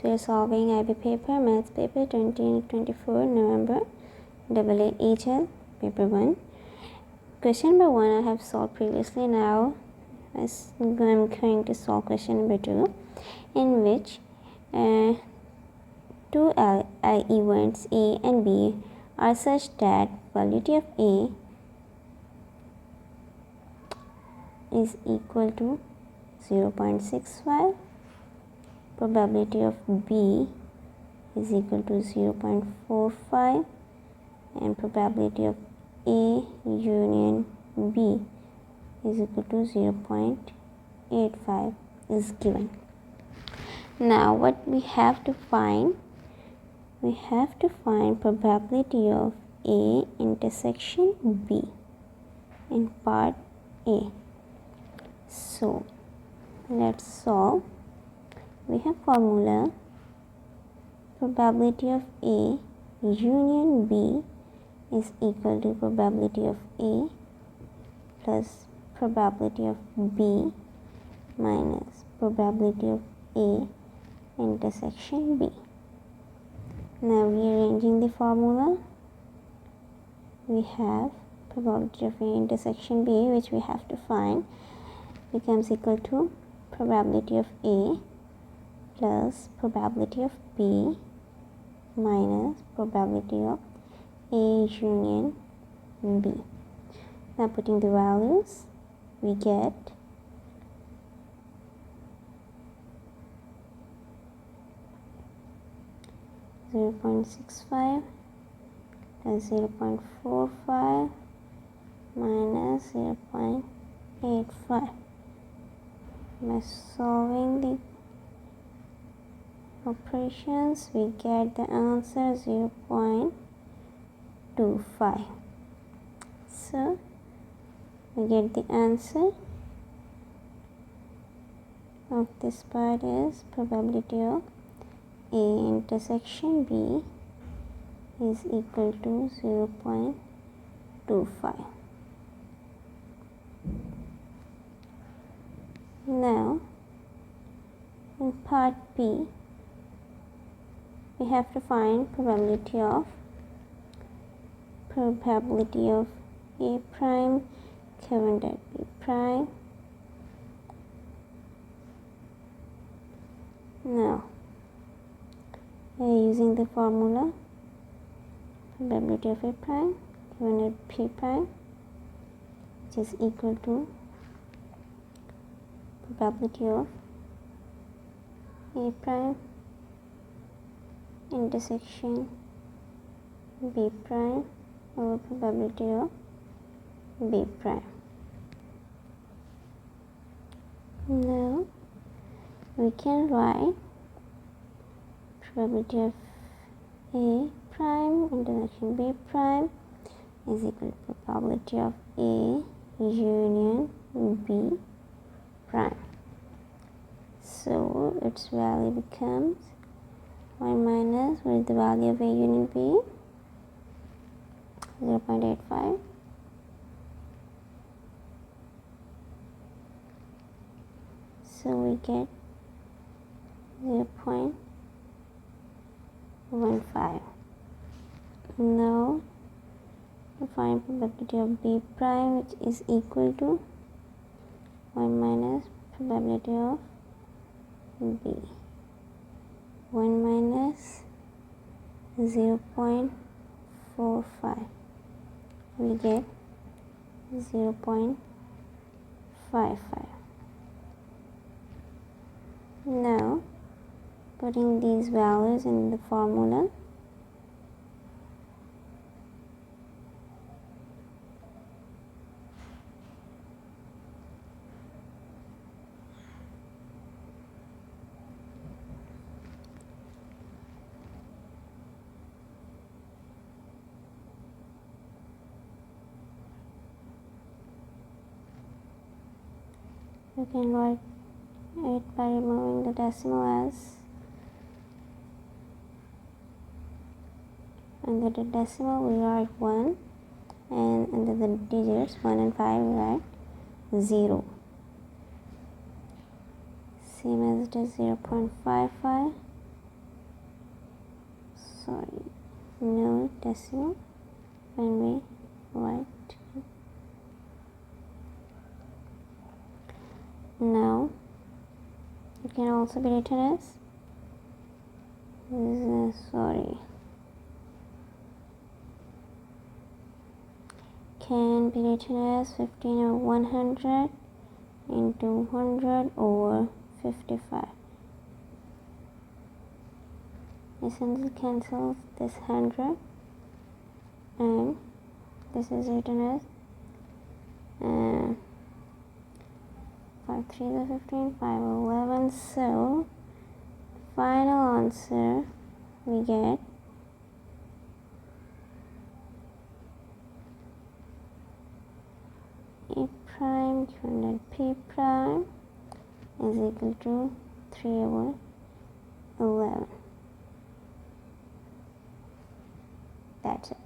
we are solving IB paper, maths paper 2024 November, AA HL, paper 1. Question number 1 I have solved previously. Now I'm going to solve question number 2, in which two events A and B are such that probability of A is equal to 0.65, probability of B is equal to 0.45, and probability of A union B is equal to 0.85 is given. Now what we have to find? We have to find probability of A intersection B in part A. So let's solve. We have formula: probability of A union B is equal to probability of A plus probability of B minus probability of A intersection B. Now rearranging the formula, we have probability of A intersection B, which we have to find, becomes equal to probability of A plus probability of B minus probability of A union B. Now putting the values, we get 0.65 plus 0.45 minus 0.85. By solving the operations, we get the answer 0.25. So we get the answer of this part is probability of A intersection B is equal to 0.25. Now in part B, we have to find probability of A prime given at B prime. Now we are using the formula probability of A prime given at P prime, which is equal to probability of A prime intersection B prime over probability of B prime. Now we can write probability of A prime intersection B prime is equal to probability of A union B prime. So its value becomes 1 minus, what is the value of A union B? 0.85. So we get 0.15. Now to find probability of B prime, which is equal to 1 minus probability of B. 1 minus 0.45. We get 0.55. Now putting these values in the formula, you can write it by removing the decimal as, under the decimal we write 1, and under the digits 1 and 5 we write 0. Same as it is 0.55 no decimal when we write. Now it can also be written as can be written as 15 or 100 into 100 over 55. This cancels this 100 and this is written as 5 3 is 15, 5 11. So final answer we get A prime given that P prime is equal to 3 over 11. That's it.